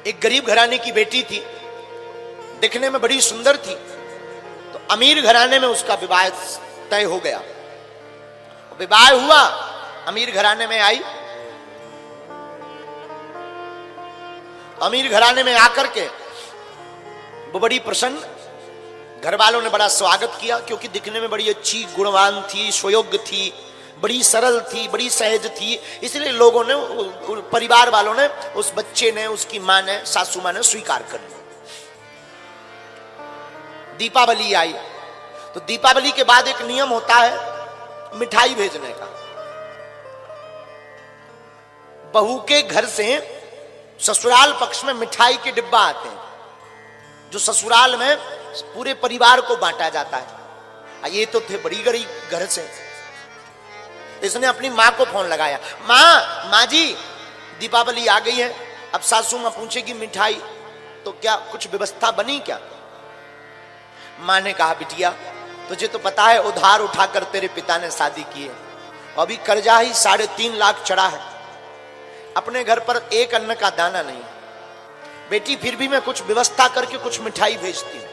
एक गरीब घराने की बेटी थी, दिखने में बड़ी सुंदर थी, तो अमीर घराने में उसका विवाह तय हो गया। विवाह हुआ, अमीर घराने में आई। अमीर घराने में आकर के वो बड़ी प्रसन्न, घर वालों ने बड़ा स्वागत किया, क्योंकि दिखने में बड़ी अच्छी, गुणवान थी, सुयोग्य थी, बड़ी सरल थी, बड़ी सहज थी, इसलिए लोगों ने, परिवार वालों ने, उस बच्चे ने, उसकी मां ने, सासू मां ने स्वीकार कर लिया। दीपावली आई, तो दीपावली के बाद एक नियम होता है मिठाई भेजने का। बहू के घर से ससुराल पक्ष में मिठाई के डिब्बा आते हैं, जो ससुराल में पूरे परिवार को बांटा जाता है। ये तो थे बड़ी गरीब घर से। इसने अपनी मां को फोन लगाया, मां जी दीपावली आ गई है, अब सासू मां पूछेगी मिठाई, तो क्या कुछ व्यवस्था बनी क्या? मां ने कहा, बिटिया तुझे तो पता है उधार उठाकर तेरे पिता ने शादी की है, अभी कर्जा ही 3.5 लाख चढ़ा है, अपने घर पर एक अन्न का दाना नहीं। बेटी फिर भी मैं कुछ व्यवस्था करके कुछ मिठाई भेजती हूं।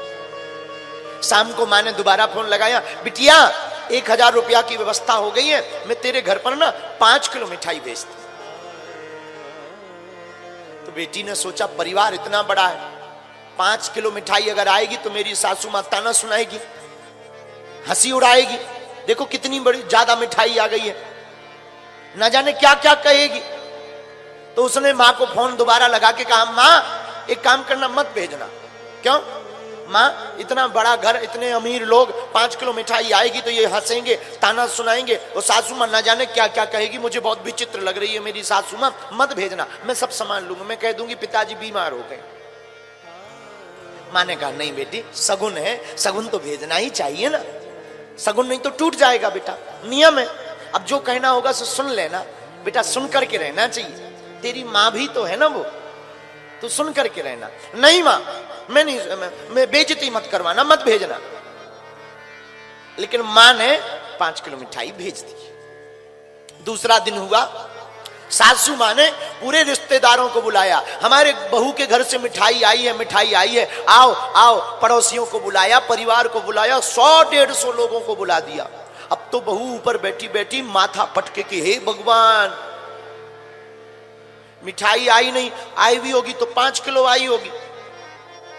शाम को मां ने दोबारा फोन लगाया, बिटिया 1000 रुपया की व्यवस्था हो गई है, मैं तेरे घर पर ना 5 किलो मिठाई भेजती। तो बेटी ने सोचा परिवार इतना बड़ा है, 5 किलो मिठाई अगर आएगी तो मेरी सासू मां ताना सुनाएगी, हंसी उड़ाएगी, देखो कितनी बड़ी ज्यादा मिठाई आ गई है, ना जाने क्या क्या कहेगी। तो उसने मां को फोन दोबारा लगा के कहा, मां एक काम करना, मत भेजना। क्यों? मां इतना बड़ा घर, इतने अमीर लोग, 5 किलो मिठाई आएगी तो ये हंसेंगे, ताना सुनाएंगे, और सासू मां ना जाने क्या क्या कहेगी, मुझे बहुत विचित्र लग रही है मेरी सासू मां, मत भेजना, मैं सब संभाल लूंगा, मैं कह दूंगी पिताजी बीमार हो गए। मां ने कहा, नहीं बेटी सगुन है, सगुन तो भेजना ही चाहिए ना, सगुन नहीं तो टूट जाएगा बेटा, नियम है। अब जो कहना होगा सो सुन लेना बेटा, सुन करके रहना चाहिए, तेरी मां भी तो है ना, वो तो सुन करके रहना। नहीं मां मैं नहीं, मैं बेइज्जती मत करवाना, मत भेजना। लेकिन मां ने 5 किलो मिठाई भेज दी। दूसरा दिन हुआ, सासू मां ने पूरे रिश्तेदारों को बुलाया, हमारे बहू के घर से मिठाई आई है, मिठाई आई है, आओ आओ। पड़ोसियों को बुलाया, परिवार को बुलाया, 100-150 लोगों को बुला दिया। अब तो बहू ऊपर बैठी बैठी माथा पटके के, हे भगवान मिठाई आई नहीं, आई भी होगी तो 5 किलो आई होगी।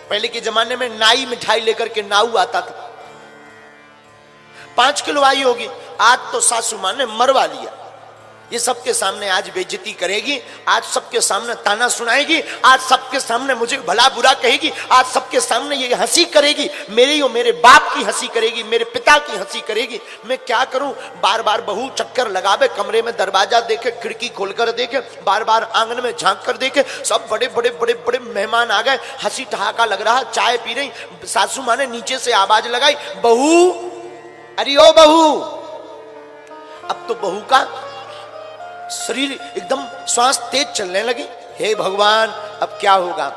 पहले के जमाने में नाई मिठाई लेकर के नाऊ आता था, 5 किलो आई होगी। आज तो सासू मां ने मरवा लिया, ये सबके सामने आज बेइज्जती करेगी, आज सबके सामने ताना सुनाएगी, आज सबके सामने मुझे भला बुरा कहेगी, आज सबके सामने ये हंसी करेगी, मेरी और मेरे बाप की हंसी करेगी, मेरे पिता की हंसी करेगी। मैं क्या करूं? बार बार बहू चक्कर लगावे, कमरे में दरवाजा देखे, खिड़की खोलकर देखे, बार बार आंगन में झांक कर देखे, सब बड़े बड़े बड़े बड़े मेहमान आ गए, हंसी ठहाका लग रहा, चाय पी रही। सासू मां ने नीचे से आवाज लगाई, बहू, अरे ओ बहू। अब तो बहू का शरीर एकदम श्वास तेज चलने लगी। हे भगवान अब क्या होगा?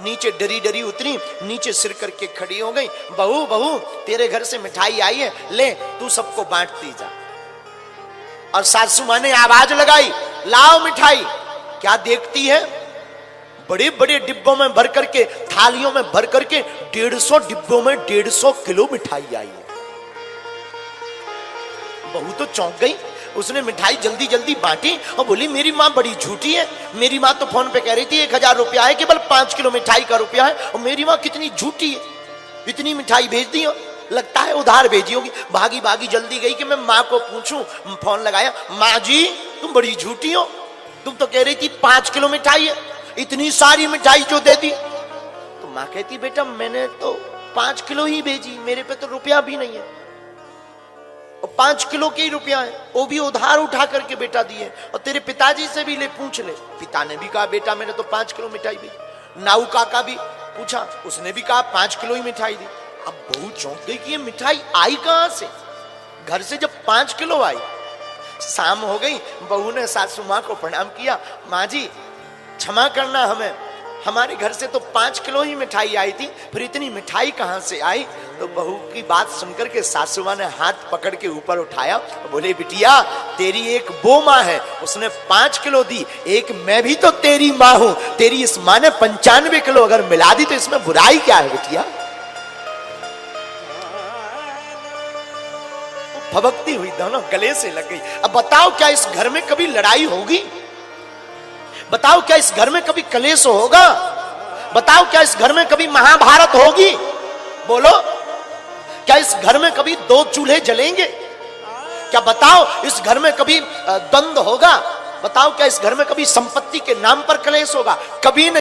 नीचे डरी डरी उतरी, नीचे सिर करके खड़ी हो गई, बहू बहू तेरे घर से मिठाई आई है, ले तू सबको बांटती जा। और सासू मां ने आवाज लगाई, लाओ मिठाई। क्या देखती है? बड़े बड़े डिब्बों में भर करके, थालियों में भर करके 150 डिब्बों में 150 किलो मिठाई आई है। बहू तो चौंक गई, उसने मिठाई जल्दी जल्दी बांटी और बोली, मेरी माँ बड़ी झूठी है, मेरी माँ तो फोन पे कह रही थी 1000 रुपया है, केवल 5 किलो मिठाई का रुपया है, और मेरी माँ कितनी झूठी है, इतनी मिठाई भेज दी हो, लगता है उधार भेजी होगी। भागी भागी जल्दी गई कि मैं माँ को पूछूं, फोन लगाया, माँ जी तुम बड़ी झूठी हो, तुम तो कह रही थी 5 किलो मिठाई है, इतनी सारी मिठाई जो दे दी। तो माँ कहती, बेटा मैंने तो 5 किलो ही भेजी, मेरे पे तो रुपया भी नहीं है, और 5 किलो के ही रुपया है, वो भी उधार उठा करके बेटा दिए, और तेरे पिताजी से भी ले पूछ ले। पिता ने भी कहा, बेटा मैंने तो 5 किलो मिठाई दी। नाऊ काका भी पूछा, उसने भी कहा 5 किलो ही मिठाई दी। अब बहू चौंक गई कि ये मिठाई आई कहां से? घर से जब 5 किलो आई। शाम हो गई, बहू ने सासू मां को प्रणाम किया, मां जी क्षमा करना हमें, हमारे घर से तो 5 किलो ही मिठाई आई थी, फिर इतनी मिठाई कहां से आई? तो बहू की बात सुनकर के सासू मां ने हाथ पकड़ के ऊपर उठाया, बोले बिटिया तेरी एक वो माँ है, उसने 5 किलो दी, एक मैं भी तो तेरी माँ हूं, तेरी इस माँ ने 95 किलो अगर मिला दी तो इसमें बुराई क्या है बिटिया? भभकती हुई दोनों गले से लग गई। अब बताओ क्या इस घर में कभी लड़ाई होगी? बताओ क्या इस घर में कभी कलेश होगा? बताओ क्या इस घर में कभी महाभारत होगी? बोलो, क्या इस घर में कभी 2 चूल्हे जलेंगे? क्या बताओ इस घर में कभी द्वंद्व होगा? बताओ क्या इस घर में कभी संपत्ति के नाम पर कलेश होगा? कभी नहीं।